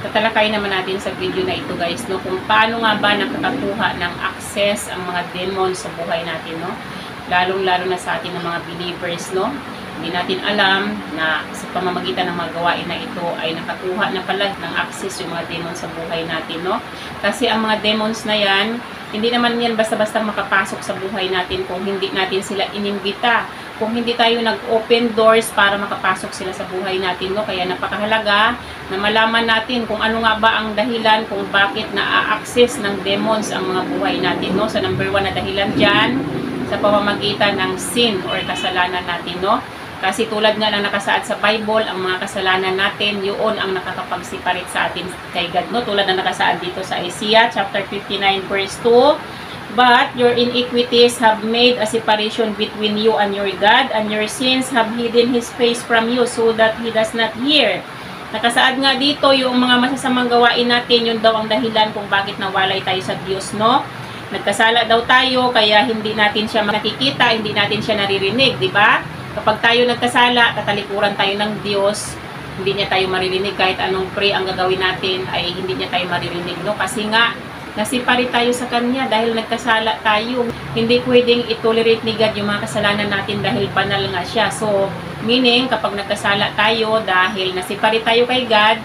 tatalakay naman natin sa video na ito guys, no, kung paano nga ba nakakakuha ng access ang mga demons sa buhay natin, no, lalong-lalo na sa atin ng mga believers, no. Hindi natin alam na sa pamamagitan ng mga gawain na ito ay nakakuha na pala ng access yung mga demons sa buhay natin, no. Kasi ang mga demons na yan, hindi naman yan basta-basta makapasok sa buhay natin kung hindi natin sila inimbita, kung hindi tayo nag-open doors para makapasok sila sa buhay natin, no. Kaya napakahalaga na malaman natin kung ano nga ba ang dahilan kung bakit na-access ng demons ang mga buhay natin, no. Sa number 1 na dahilan dyan, sa pamamagitan ng sin or kasalanan natin, no. Kasi tulad nga ng nakasaad sa Bible, ang mga kasalanan natin, yun ang nakakapag-separate sa atin kay God, no? Tulad ng nakasaad dito sa Isaiah chapter 59 verse 2. But your iniquities have made a separation between you and your God, and your sins have hidden His face from you so that He does not hear. Nakasaad nga dito, yung mga masasamang gawain natin, yun daw ang dahilan kung bakit nawalay tayo sa Diyos, no? Nagkasala daw tayo, kaya hindi natin siya nakikita, hindi natin siya naririnig, di ba? Kapag tayo nagkasala, katalikuran tayo ng Diyos, hindi niya tayo maririnig. Kahit anong pray ang gagawin natin, ay hindi niya tayo maririnig, no? Kasi nga, nasipari tayo sa Kanya dahil nagkasala tayo. Hindi pwedeng itolerate ni God yung mga kasalanan natin dahil banal nga siya. So, meaning, kapag nagkasala tayo dahil nasipari tayo kay God,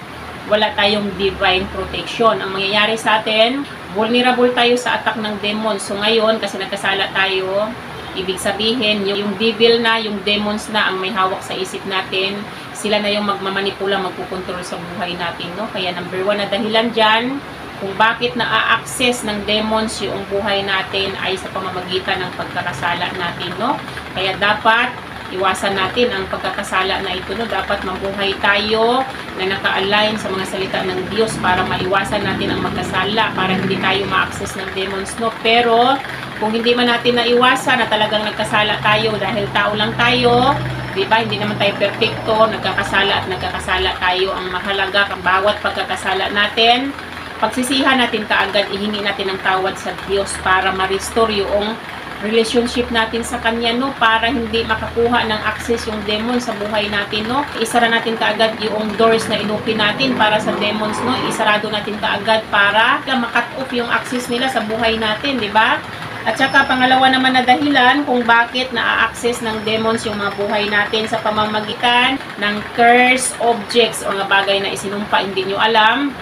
wala tayong divine protection. Ang mangyayari sa atin, vulnerable tayo sa attack ng demons. So, ngayon, kasi nagkasala tayo, ibig sabihin, yung devil na, yung demons na ang may hawak sa isip natin, sila na yung magmamanipula, magkukontrol sa buhay natin, no? Kaya number 1 na dahilan dyan, kung bakit na-access ng demons yung buhay natin ay sa pamamagitan ng pagkakasala natin, no? Kaya dapat iwasan natin ang pagkakasala na ito, no? Dapat mabuhay tayo na naka-align sa mga salita ng Diyos para maiwasan natin ang magkasala, para hindi tayo ma-access ng demons, no? Pero kung hindi man natin naiwasan na talagang nagkasala tayo dahil tao lang tayo, di ba? Hindi naman tayo perfecto, nagkakasala at nagkakasala tayo. Ang mahalaga, ang bawat pagkakasala natin, pagsisihan natin kaagad, ihingi natin ng tawad sa Diyos para ma-restore yung relationship natin sa Kanya, no? Para hindi makakuha ng access yung demon sa buhay natin, no? Isara natin kaagad yung doors na inopen natin para sa demons, no? Isarado natin kaagad para makat off yung access nila sa buhay natin, di ba? At saka pangalawa naman na dahilan kung bakit na-access ng demons yung mga buhay natin sa pamamagitan ng cursed objects o mga bagay na isinumpa hindi nyo alam.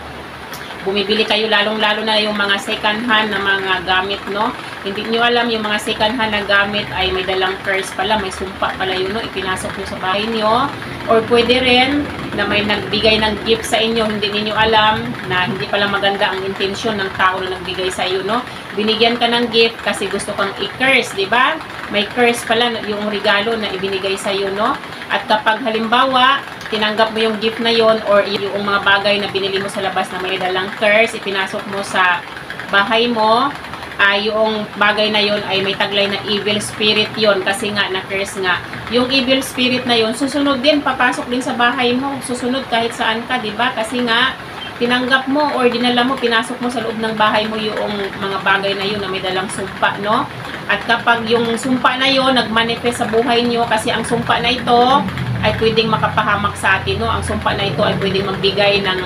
Bumibili kayo lalong-lalo na yung mga second hand na mga gamit, no? Hindi nyo alam yung mga second hand na gamit ay may dalang curse pala, may sumpa pala yun, no? Ipinasok nyo sa bahay nyo. Or pwede rin na may nagbigay ng gift sa inyo, hindi niyo alam na hindi pala maganda ang intensyon ng tao na nagbigay sa iyo, no? Binigyan ka ng gift kasi gusto kang i-curse, di ba? May curse pala yung regalo na ibinigay sa iyo, no? At kapag halimbawa, tinanggap mo yung gift na yon or yung mga bagay na binili mo sa labas na may dalang curse, ipinasok mo sa bahay mo, yung bagay na yon ay may taglay na evil spirit yon kasi nga na-curse nga. Yung evil spirit na yon susunod din, papasok din sa bahay mo, susunod kahit saan ka, di ba? Kasi nga, tinanggap mo or dinala mo, pinasok mo sa loob ng bahay mo yung mga bagay na yun na may dalang sumpa, no? At kapag yung sumpa na yon nagmanifest sa buhay nyo, kasi ang sumpa na ito ay pwedeng makapahamak sa atin, no? Ang sumpa na ito ay pwedeng magbigay ng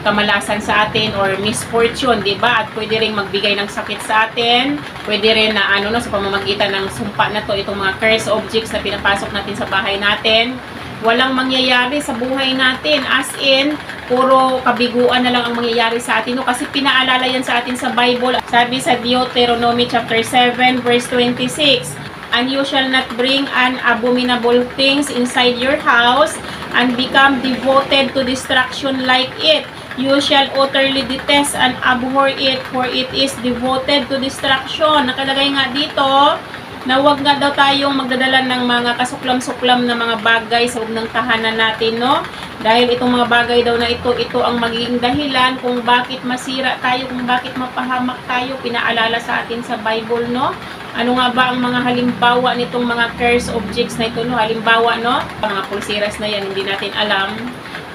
kamalasan sa atin or misfortune, di ba? At pwede ring magbigay ng sakit sa atin. Pwede rin na no, sa pamamagitan ng sumpa na to, itong mga cursed objects na pinapasok natin sa bahay natin, walang mangyayari sa buhay natin. As in, puro kabiguan na lang ang mangyayari sa atin, no? Kasi pinaalala yan sa atin sa Bible. Sabi sa Deuteronomy chapter 7 verse 26, and you shall not bring an abominable things inside your house and become devoted to destruction like it. You shall utterly detest and abhor it, for it is devoted to destruction. Nakalagay nga dito na huwag nga daw tayong magdadala ng mga kasuklam-suklam na mga bagay sa loob ng tahanan natin, no? Dahil itong mga bagay daw na ito ang magiging dahilan kung bakit masira tayo, kung bakit mapahamak tayo. Pinaalala sa atin sa Bible, no? Ano nga ba ang mga halimbawa nitong mga cursed objects na ito, no? Halimbawa, no? Mga pulseras na yan, hindi natin alam.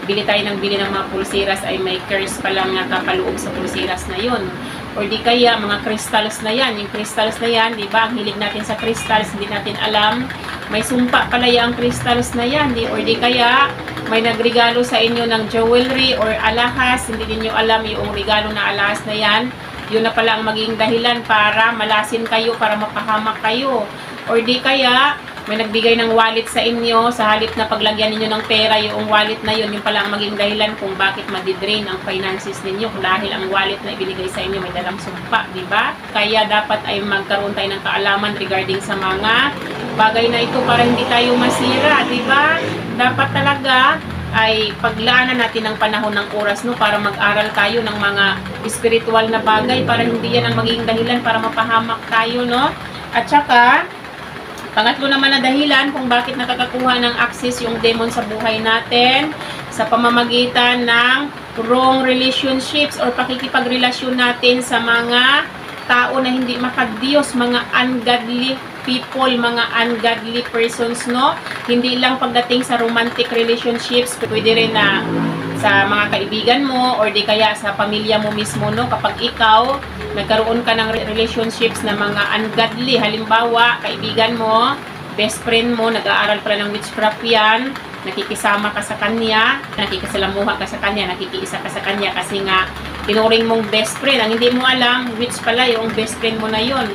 Bili tayo ng bili ng mga pulseras ay may curse pa lang na kapaloob sa pulseras na yun. Or di kaya mga crystals na yan. Yung crystals na yan, di ba? Ang hilig natin sa crystals, hindi natin alam may sumpa pala yung crystals na yan, or di kaya may nagregalo sa inyo ng jewelry or alahas, hindi niyo alam yung regalo na alahas na yan, yun na pala ang maging dahilan para malasin kayo, para mapahamak kayo. Or di kaya may nagbigay ng wallet sa inyo, sa halip na paglagyan ninyo ng pera yung wallet na yun, yung pala ang maging dahilan kung bakit madidrain ang finances ninyo, dahil ang wallet na ibinigay sa inyo may dalang sumpa, di ba? Kaya dapat ay magkaroon tayo ng kaalaman regarding sa mga bagay na ito para hindi tayo masira, di ba? Dapat talaga ay paglaanan natin ng panahon ng oras, no, para mag-aral tayo ng mga spiritual na bagay para hindi yan ang magiging dahilan para mapahamak tayo, no? At saka pangatlo naman na dahilan kung bakit nakakakuha ng access yung demon sa buhay natin sa pamamagitan ng wrong relationships or pakikipagrelasyon natin sa mga tao na hindi makadiyos, mga ungodly people, mga ungodly persons, no? Hindi lang pagdating sa romantic relationships, pwede rin na sa mga kaibigan mo or di kaya sa pamilya mo mismo, no? Kapag ikaw nagkaroon ka ng relationships na mga ungodly, halimbawa kaibigan mo, best friend mo, nag-aaral pala ng witchcraft yan, nakikisama ka sa kanya, nakikisalamuha ka sa kanya, nakikiisa ka sa kanya kasi nga tinuring mong best friend. Ang hindi mo alam, witch pala yung best friend mo na yon.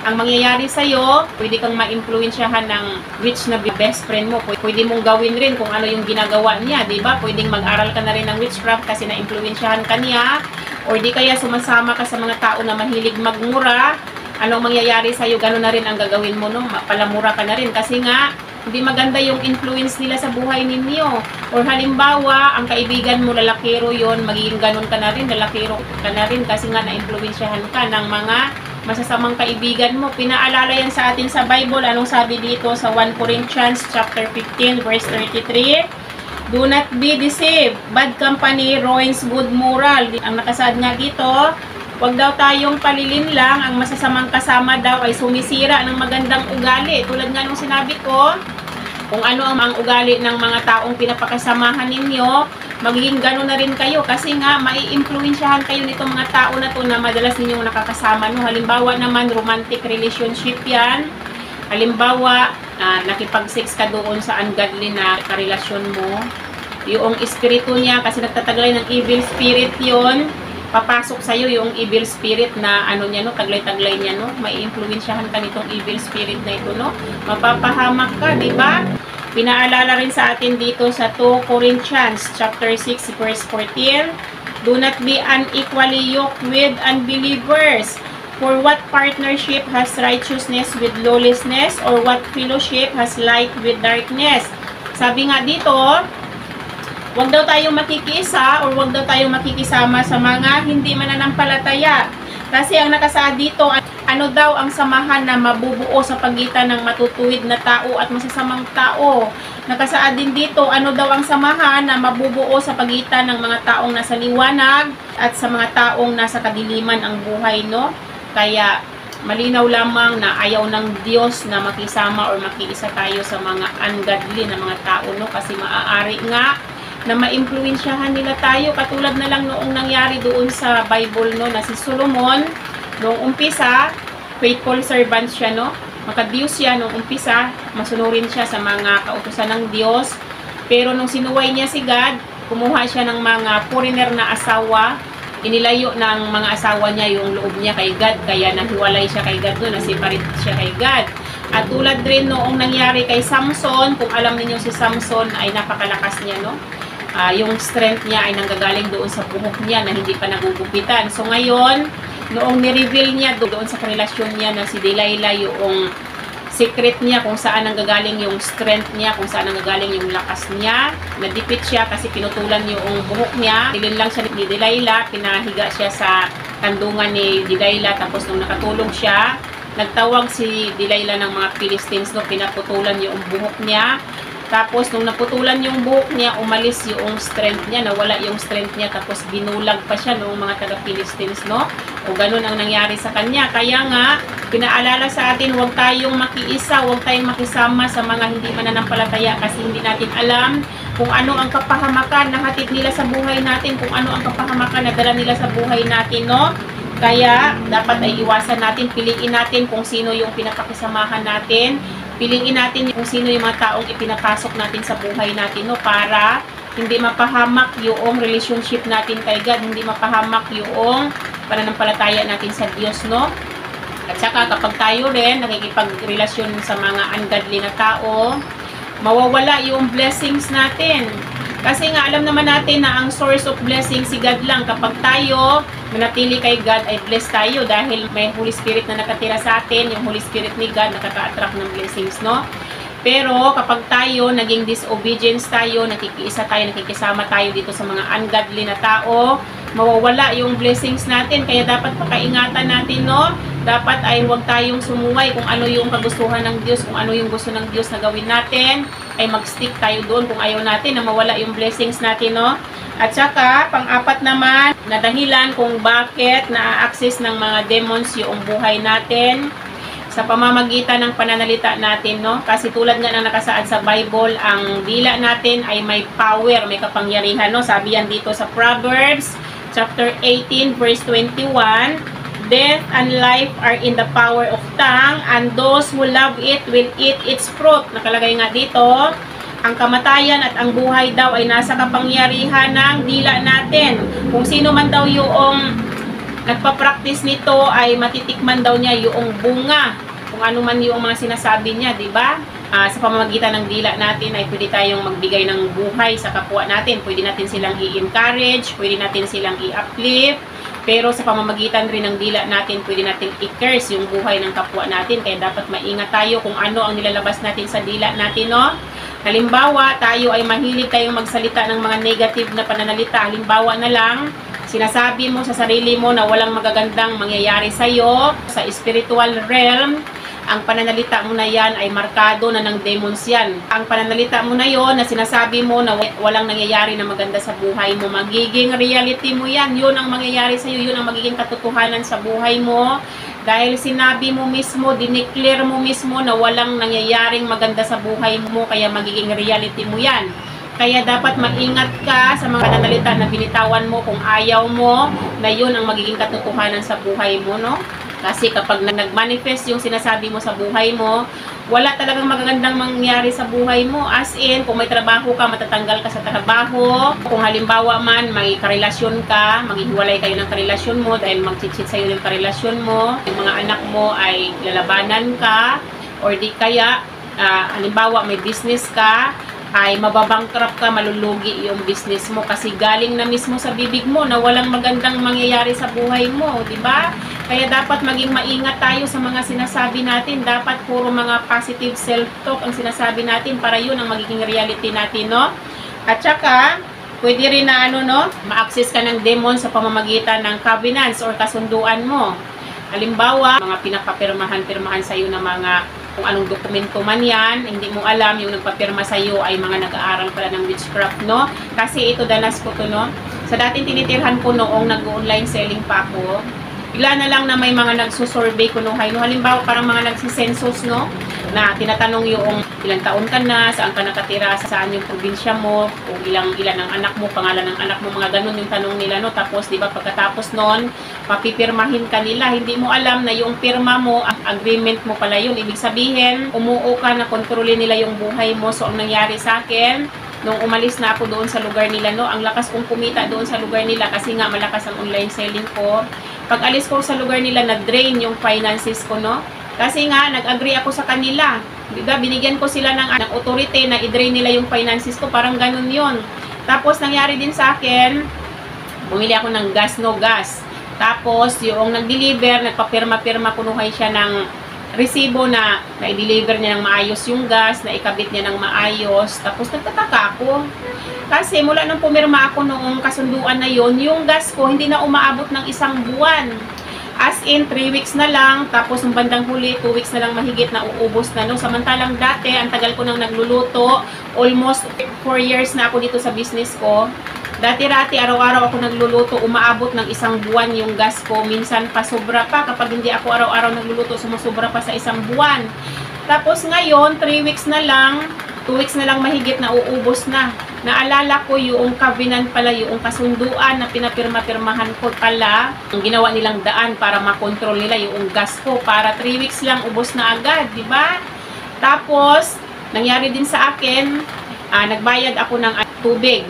Ang mangyayari sa'yo, pwede kang ma-influensyahan ng witch na best friend mo. Pwede mong gawin rin kung ano yung ginagawa niya, di ba? Pwedeng mag-aral ka na rin ng witchcraft kasi na-influensyahan ka niya. Or di kaya sumasama ka sa mga tao na mahilig magmura. Anong mangyayari sa'yo, gano'n na rin ang gagawin mo, no? Palamura ka na rin kasi nga, hindi maganda yung influence nila sa buhay ninyo. Or halimbawa, ang kaibigan mo lalakiro yon, magiging ganun ka na rin, lalakiro ka na rin kasi nga na-influensyahan ka ng mga masasamang kaibigan mo. Pinaalala yan sa atin sa Bible. Anong sabi dito sa 1 Corinthians chapter 15 verse 33? Do not be deceived. Bad company ruins good moral. Ang nakasaad nga dito, huwag daw tayong palilinlang. Ang masasamang kasama daw ay sumisira ng magandang ugali. Tulad nga nung sinabi ko, kung ano ang ugali ng mga taong pinapakasamahan ninyo, magiging gano'n na rin kayo kasi nga mai-influensyahan kayo nitong mga tao na to na madalas ninyong nakakasama, no? Halimbawa naman, romantic relationship yan. Halimbawa, nakipag-sex ka doon sa ungodly na karelasyon mo. Yung espiritu niya, kasi nagtataglay ng evil spirit yon, papasok sa'yo yung evil spirit na ano niya, no, taglay-taglay niya, no, mai-influensyahan ka nitong evil spirit na ito, no, mapapahamak ka, di ba? Pinaalala rin sa atin dito sa 2 Corinthians chapter 6 verse 14, do not be unequally yoked with unbelievers. For what partnership has righteousness with lawlessness, or what fellowship has light with darkness? Sabi nga dito, huwag daw tayong makikisa or huwag daw tayong makikisama sa mga hindi mananampalataya. Kasi ang nakasaad dito, ano daw ang samahan na mabubuo sa pagitan ng matutuwid na tao at masasamang tao. Nakasaad din dito, ano daw ang samahan na mabubuo sa pagitan ng mga taong nasa liwanag at sa mga taong nasa kadiliman ang buhay, no? Kaya malinaw lamang na ayaw ng Diyos na makisama or makiisa tayo sa mga ungodly na mga tao, no? Kasi maaari nga na ma-influensyahan nila tayo, katulad na lang noong nangyari doon sa Bible, no, na si Solomon noong umpisa, faithful servant siya, no, makadiyos siya noong umpisa, masunurin siya sa mga kautusan ng Diyos, pero nung sinuway niya si God, kumuha siya ng mga foreigner na asawa, inilayo ng mga asawa niya yung loob niya kay God, kaya nahiwalay siya kay God doon, nasiparate siya kay God. At tulad rin noong nangyari kay Samson, kung alam niyo si Samson ay napakalakas niya, no? Yung strength niya ay nanggagaling doon sa buhok niya na hindi pa nagugupitan. So ngayon, noong ni-reveal niya doon sa relasyon niya na si Delilah, yung secret niya kung saan nanggagaling yung strength niya, kung saan nanggagaling yung lakas niya, nadipit siya kasi pinutulan yung buhok niya. Dilin lang siya ni Delilah, pinahiga siya sa kandungan ni Delilah, tapos nung nakatulog siya, nagtawag si Delilah ng mga Philistines, no, pinaputulan yung buhok niya. Tapos, nung naputulan yung buhok niya, umalis yung strength niya, nawala yung strength niya, tapos binulag pa siya noong mga taga-Philistines, no? O ganun ang nangyari sa kanya. Kaya nga, pinaalala sa atin, huwag tayong makiisa, huwag tayong makisama sa mga hindi mananampalataya kasi hindi natin alam kung ano ang kapahamakan na hatid nila sa buhay natin, kung ano ang kapahamakan na dala nila sa buhay natin, no? Kaya, dapat ay iwasan natin, piliin natin kung sino yung pinapakisamahan natin, piliin natin kung sino yung mga taong ipinapasok natin sa buhay natin, no, para hindi mapahamak yung relationship natin kay God, hindi mapahamak yung pananampalataya natin sa Diyos, no? At saka kapag tayo rin nakikipagrelasyon sa mga ungodly na tao, mawawala yung blessings natin. Kasi nga alam naman natin na ang source of blessing si God lang. Kapag tayo manatili kay God ay blessed tayo dahil may Holy Spirit na nakatira sa atin. Yung Holy Spirit ni God nakaka-attract ng blessings, no? Pero kapag tayo naging disobedience tayo, nakikiisa tayo, nakikisama tayo dito sa mga ungodly na tao, mawawala yung blessings natin. Kaya dapat pakaingatan natin, no? Dapat ay huwag tayong sumuway kung ano yung kagustuhan ng Diyos, kung ano yung gusto ng Diyos na gawin natin, ay mag-stick tayo doon kung ayaw natin na mawala yung blessings natin, no? At saka, pang-apat naman, na dahilan kung bakit na-access ng mga demons yung buhay natin, sa pamamagitan ng pananalita natin, no? Kasi tulad nga ng nakasaad sa Bible, ang dila natin ay may power, may kapangyarihan, no? Sabi yan dito sa Proverbs, chapter 18, verse 21, Death and life are in the power of tongue, and those who love it will eat its fruit. Nakalagay nga dito, ang kamatayan at ang buhay daw ay nasa kapangyarihan ng dila natin. Kung sino man daw yung nagpa-practice nito ay matitikman daw niya yung bunga. Kung ano man yung mga sinasabi niya, di ba? Sa pamamagitan ng dila natin ay pwede tayong magbigay ng buhay sa kapwa natin. Pwede natin silang i-encourage, pwede natin silang i-uplift. Pero sa pamamagitan rin ng dila natin, pwede natin i-curse yung buhay ng kapwa natin. Kaya dapat maingat tayo kung ano ang nilalabas natin sa dila natin, no? Halimbawa, tayo ay mahilig tayong magsalita ng mga negative na pananalita. Halimbawa na lang, sinasabi mo sa sarili mo na walang magagandang mangyayari sa'yo. Sa spiritual realm, ang pananalita mo na yan ay markado na ng demons yan. Ang pananalita mo na yon na sinasabi mo na walang nangyayari na maganda sa buhay mo, magiging reality mo yan. Yun ang mangyayari sa'yo, yun ang magiging katotohanan sa buhay mo. Dahil sinabi mo mismo, dineclare mo mismo na walang nangyayaring maganda sa buhay mo, kaya magiging reality mo yan. Kaya dapat maingat ka sa mga pananalita na binitawan mo kung ayaw mo na yun ang magiging katotohanan sa buhay mo, no? Kasi kapag nag-manifest yung sinasabi mo sa buhay mo, wala talagang magagandang mangyari sa buhay mo. As in, kung may trabaho ka, matatanggal ka sa trabaho. Kung halimbawa man, may karelasyon ka, maghihiwalay kayo ng karelasyon mo dahil mag-cheat sa'yo yung karelasyon mo. Yung mga anak mo ay lalabanan ka, or di kaya, halimbawa may business ka, ay mababankrupt ka, malulugi yung business mo kasi galing na mismo sa bibig mo na walang magandang mangyayari sa buhay mo, di ba? Kaya dapat maging maingat tayo sa mga sinasabi natin. Dapat puro mga positive self-talk ang sinasabi natin para yun ang magiging reality natin, no? At saka, pwede rin na ma-access ka ng demon sa pamamagitan ng covenants or kasunduan mo. Halimbawa, mga pinapapirmahan sa'yo ng mga kung anong dokumento man yan, hindi mo alam, yung nagpapirma sa'yo ay mga nag-aaral pala ng witchcraft, no? Kasi ito, danas ko to, no? Sa dating tinitirhan ko noong nag-online selling pa ako, bigla na lang na may mga nagsusurvey kunuhay, no? Halimbawa, parang mga nagsisensus, no? Na tinatanong yung ilang taon ka na, saan ka nakatira, saan yung probinsya mo, kung ilan ang anak mo, pangalan ng anak mo, mga ganun yung tanong nila, no? Tapos, di ba, pagkatapos nun, papipirmahin ka nila, hindi mo alam na yung pirma mo, ang agreement mo pala yun. Ibig sabihin, umuo ka na kontrolin nila yung buhay mo. So, ang nangyari sa akin, nung umalis na ako doon sa lugar nila, no, ang lakas kong kumita doon sa lugar nila kasi nga malakas ang online selling ko. Pag alis ko sa lugar nila, nag-drain yung finances ko, no? Kasi nga, nag-agree ako sa kanila. Diba, binigyan ko sila ng authority na i-drain nila yung finances ko. Parang ganun yon. Tapos, nangyari din sa akin, bumili ako ng gas, no gas. Tapos, yung nag-deliver, nagpapirma-pirma, kunuhay siya ng resibo na i-deliver niya ng maayos yung gas, na ikabit niya ng maayos. Tapos, nagtataka ako. Kasi, mula nung pumirma ako noong kasunduan na yon, yung gas ko, hindi na umaabot ng 1 buwan. As in, 3 weeks na lang, tapos yung bandang huli, 2 weeks na lang mahigit na uubos na. No? Samantalang dati, ang tagal ko nang nagluluto, almost 4 years na ako dito sa business ko. Dati-rati, araw-araw ako nagluluto, umaabot ng 1 buwan yung gas ko. Minsan pa sobra pa, kapag hindi ako araw-araw nagluluto, sumusobra pa sa 1 buwan. Tapos ngayon, 3 weeks na lang, 2 weeks na lang mahigit na uubos na. naalala ko yung covenant pala, yung kasunduan na pinapirma-pirmahan ko pala, ang ginawa nilang daan para makontrol nila yung gas ko, para 3 weeks lang ubos na agad, di ba? Tapos, nangyari din sa akin, nagbayad ako ng tubig,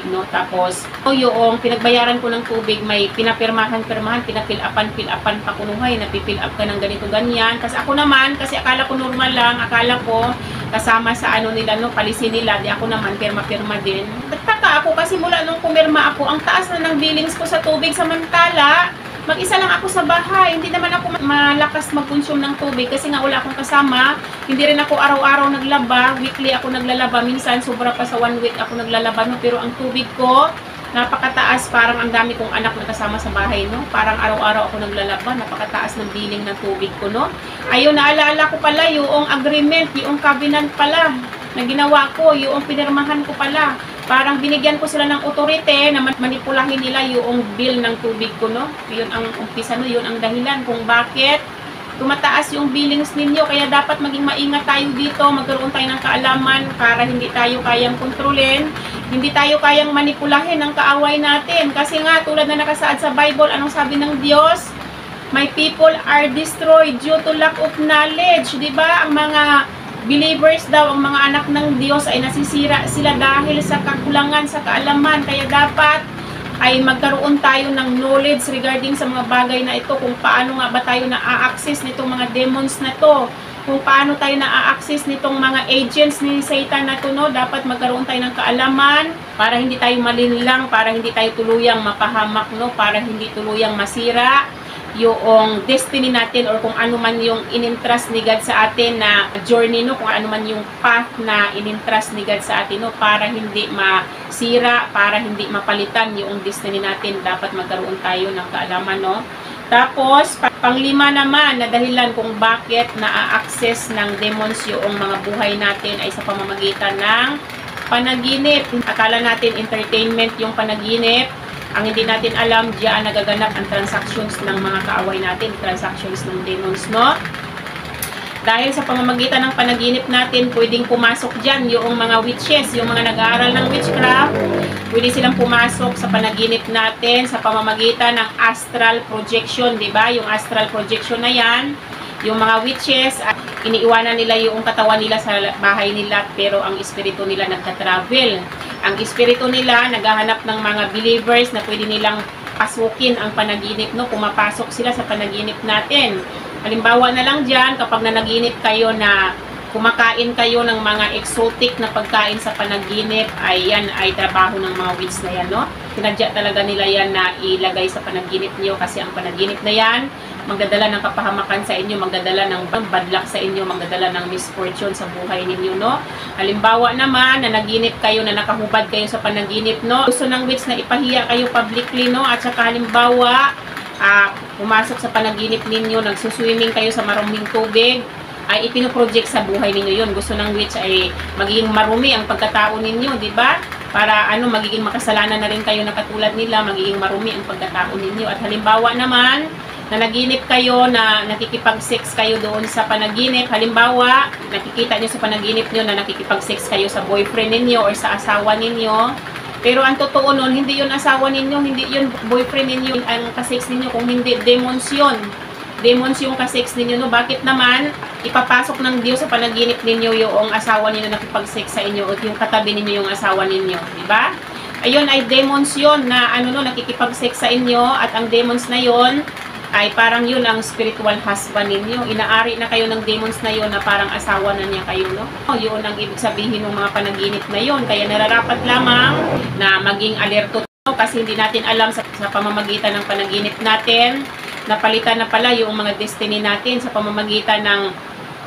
no? Tapos, yung pinagbayaran ko ng tubig, may pinapirmahan, pinapil-upan pa kunuhay, napipil up ka ng ganito, ganyan. Kasi ako naman, kasi akala ko normal lang, akala ko, kasama sa ano nila, no, policy nila, di ako naman, pirma-pirma din. Nagtaka ako kasi mula nung pumirma ako, ang taas na ng billings ko sa tubig, samantala, mag-isa lang ako sa bahay. Hindi naman ako malakas mag-consume ng tubig kasi nga wala akong kasama. Hindi rin ako araw-araw naglaba. Weekly ako naglalaba. Minsan, sobra pa sa 1 week ako naglalaba. No? Pero ang tubig ko, napakataas. Parang ang dami kong anak na kasama sa bahay. No? Parang araw-araw ako naglalaba. Napakataas ng billing ng tubig ko. No? Ayun, naalala ko pala yung agreement, yung covenant pala na ginawa ko, yung pinirmahan ko pala. Parang binigyan ko sila ng authority na manipulahin nila yung bill ng tubig ko, no? Yun ang umpisa, no? Yun ang dahilan kung bakit tumataas yung billings ninyo. Kaya dapat maging maingat tayo dito, magkaroon tayo ng kaalaman para hindi tayo kayang kontrolin, hindi tayo kayang manipulahin ng kaaway natin. Kasi nga, tulad na nakasaad sa Bible, anong sabi ng Diyos? My people are destroyed due to lack of knowledge. Diba? Ang mga believers daw, ang mga anak ng Diyos ay nasisira sila dahil sa kakulangan sa kaalaman. Kaya dapat ay magkaroon tayo ng knowledge regarding sa mga bagay na ito, kung paano nga ba tayo na-access nitong mga demons na to, kung paano tayo na-access nitong mga agents ni Satan na to, no? Dapat magkaroon tayo ng kaalaman para hindi tayo malinlang, para hindi tayo tuluyang mapahamak, no? Para hindi tuluyang masira yung destiny natin, or kung ano man yung in-entrust ni God sa atin na journey, no? Kung ano man yung path na in-entrust ni God sa atin, no? Para hindi masira, para hindi mapalitan yung destiny natin, dapat magkaroon tayo ng kaalaman, no? Tapos, panglima naman na dahilan kung bakit na-access ng demons yung mga buhay natin ay sa pamamagitan ng panaginip. Akala natin entertainment yung panaginip. Ang hindi natin alam, diyan nagaganap ang transactions ng mga kaaway natin, transactions ng demons, no? Dahil sa pamamagitan ng panaginip natin, pwedeng pumasok dyan yung mga witches, yung mga nag-aaral ng witchcraft, pwede silang pumasok sa panaginip natin sa pamamagitan ng astral projection, di ba? Yung astral projection na yan, yung mga witches, iniiwanan nila yung katawan nila sa bahay nila, pero ang espiritu nila nagka-travel. Ang espiritu nila naghahanap ng mga believers na pwede nilang pasukin ang panaginip, no? Pumapasok sila sa panaginip natin. Halimbawa na lang dyan, kapag nanaginip kayo na kumakain kayo ng mga exotic na pagkain sa panaginip, ay yan ay trabaho ng mga witch na yan, no? Sinadya talaga nila yan na ilagay sa panaginip niyo, kasi ang panaginip na yan magdadala ng kapahamakan sa inyo, magdadala ng bad luck sa inyo, magdadala ng misfortune sa buhay ninyo, no? Halimbawa naman, na naginip kayo, na nakahubad kayo sa panaginip, no? Gusto ng witch na ipahiya kayo publicly, no? At saka halimbawa, pumasok sa panaginip ninyo, nagsuswimming kayo sa maruming tubig, ay ipinoproject sa buhay ninyo yun. Gusto ng witch ay magiging marumi ang pagkatao ninyo, di ba? Para magiging makasalanan na rin kayo na katulad nila, magiging marumi ang pagkatao ninyo. At halimbawa naman, na naginip kayo na nakikipag-sex kayo doon sa panaginip. Halimbawa, nakikita nyo sa panaginip nyo na nakikipag-sex kayo sa boyfriend ninyo or sa asawa ninyo. Pero ang totoo nun, hindi yun asawa ninyo, hindi yun boyfriend ninyo ang kasex ninyo, kung hindi, demons yun. Demons yung kasex ninyo, no? Bakit naman ipapasok ng Diyos sa panaginip ninyo yung asawa ninyo nakipag-sex sa inyo, o yung katabi ninyo yung asawa ninyo, di ba? Ayun ay demons yun na nakikipag-sex sa inyo, at ang demons na yun ay parang yun ang spiritual husband ninyo. Inaari na kayo ng demons na yun na parang asawa na niya kayo, no? Yun ang ibig sabihin ng mga panaginip na yun. Kaya nararapat lamang na maging alerto, kasi hindi natin alam sa pamamagitan ng panaginip natin, napalitan na pala yung mga destiny natin sa pamamagitan ng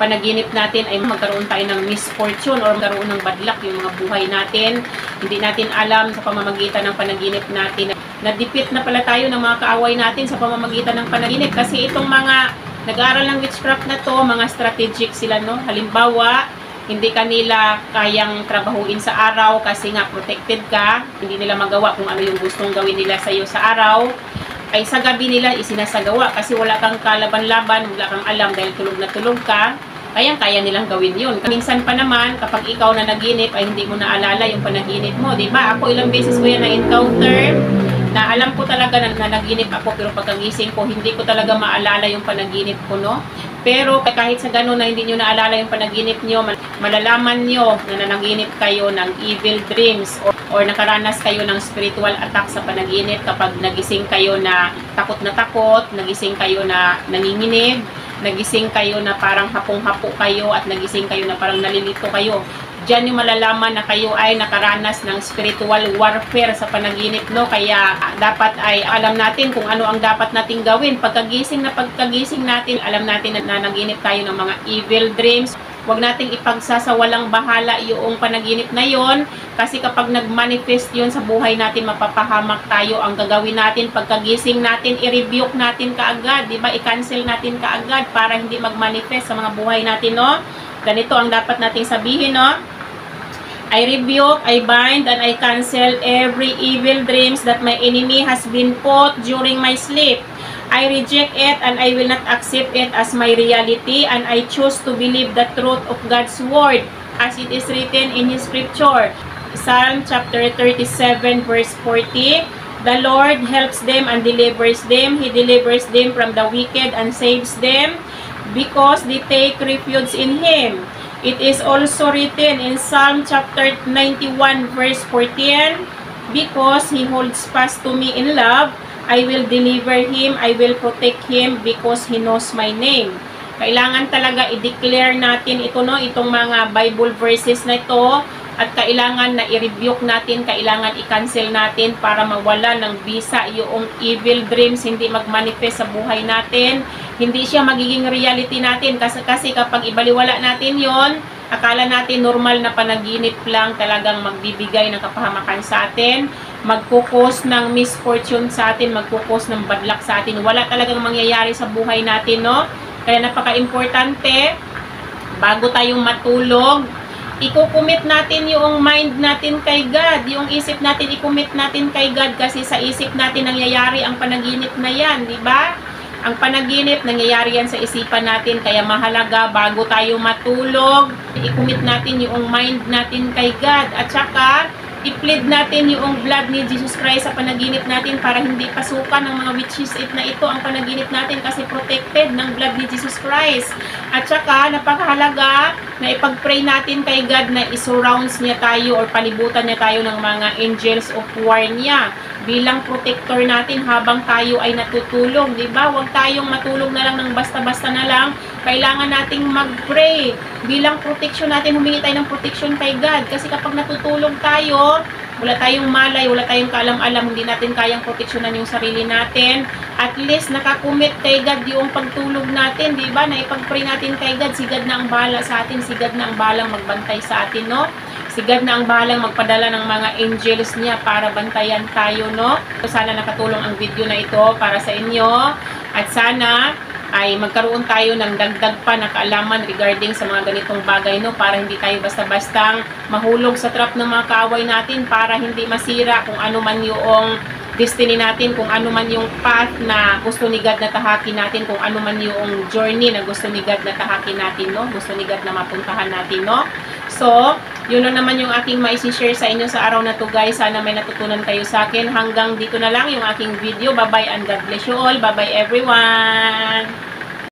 panaginip natin, ay magkaroon tayo ng misfortune or magkaroon ng bad luck yung mga buhay natin. Hindi natin alam sa pamamagitan ng panaginip natin. Nadipit na pala tayo ng mga kaaway natin sa pamamagitan ng panaginip, kasi itong mga nag-aaral ng witchcraft na to, mga strategic sila, no? Halimbawa, hindi kanila kayang trabahuin sa araw kasi nga protected ka, hindi nila magawa kung ano yung gustong gawin nila sa iyo sa araw, ay sa gabi nila isinasagawa kasi wala kang kalaban-laban, wala kang alam dahil tulog na tulog ka. kayang-kaya nilang gawin yun. Minsan pa naman, kapag ikaw na naginip, ay hindi mo naalala yung panaginip mo, di ba? Ako ilang beses ko yan na-encounter, na alam ko talaga na naginip ako, pero pagkagising ko, hindi ko talaga maalala yung panaginip ko, no? Pero kahit sa ganun na hindi nyo naalala yung panaginip nyo, malalaman nyo na nanaginip kayo ng evil dreams or nakaranas kayo ng spiritual attack sa panaginip kapag nagising kayo na takot, nagising kayo na nanginginig, nagising kayo na parang hapong-hapo kayo at nagising kayo na parang nalilito kayo. Diyan yung malalaman na kayo ay nakaranas ng spiritual warfare sa panaginip, no? Kaya dapat ay alam natin kung ano ang dapat nating gawin. Pagkagising natin, alam natin na naginip tayo ng mga evil dreams. Huwag nating ipagsasawalang bahala yung panaginip na yon, kasi kapag nag-manifest yun sa buhay natin, mapapahamak tayo. Ang gagawin natin pagkagising natin, i-rebuke natin kaagad, di ba? I-cancel natin kaagad para hindi mag-manifest sa mga buhay natin, no? Ganito ang dapat nating sabihin, no? I rebuke, I bind, and I cancel every evil dreams that my enemy has been put during my sleep. I reject it and I will not accept it as my reality, and I choose to believe the truth of God's word as it is written in His scripture. Psalm chapter 37 verse 40. The Lord helps them and delivers them. He delivers them from the wicked and saves them because they take refuge in Him. It is also written in Psalm chapter 91 verse 14, because He holds fast to me in love, I will deliver him, I will protect him because He knows my name. Kailangan talaga i-declare natin ito, no, itong mga Bible verses na ito, at kailangan na i-rebuke natin, kailangan i-cancel natin para mawala ng bisa yung evil dreams, hindi mag-manifest sa buhay natin, hindi siya magiging reality natin, kasi kapag ibaliwala natin yon, akala natin normal na panaginip lang, talagang magbibigay ng kapahamakan sa atin, magkukos ng misfortune sa atin, magkukos ng bad luck sa atin. Wala talagang mangyayari sa buhay natin, no? Kaya napaka-importante, bago tayong matulog, i-commit natin yung mind natin kay God, yung isip natin, i-commit natin kay God, kasi sa isip natin nangyayari ang panaginip na yan, di ba? Ang panaginip, nangyayari yan sa isipan natin, kaya mahalaga bago tayo matulog, i-commit natin yung mind natin kay God, at saka i-plead natin yung blood ni Jesus Christ sa panaginip natin para hindi pasukan ng mga witches na ito ang panaginip natin, kasi protected ng blood ni Jesus Christ. At saka napakahalaga na ipag-pray natin kay God na isurrounds niya tayo or palibutan niya tayo ng mga angels of war niya bilang protector natin habang tayo ay natutulog, di ba? Huwag tayong matulog na lang ng basta-basta na lang. Kailangan nating mag-pray bilang protection natin, humingi tayo ng protection kay God, kasi kapag natutulog tayo, wala tayong malay, wala tayong kaalam-alam, hindi natin kayang proteksyonan yung sarili natin. At least nakakumit kay God yung pagtulog natin, di ba? Na ipag-pray natin kay God, si God na ang bahala sa atin, si God na ang bahalang magbantay sa atin, no? Si God na ang bahalang magpadala ng mga angels niya para bantayan tayo, no? Sana nakatulong ang video na ito para sa inyo, at sana ay magkaroon tayo ng dagdag pa na kaalaman regarding sa mga ganitong bagay, no? Para hindi tayo basta-bastang mahulog sa trap ng mga kaaway natin, para hindi masira kung ano man yung destiny natin, kung ano man yung path na gusto ni God na tahakin natin, kung ano man yung journey na gusto ni God na tahakin natin, no? Gusto ni God na mapuntahan natin, no? So, yun na naman yung aking ma-share sa inyo sa araw na to, guys. Sana may natutunan kayo sa akin. Hanggang dito na lang yung aking video. Bye-bye and God bless you all. Bye-bye everyone!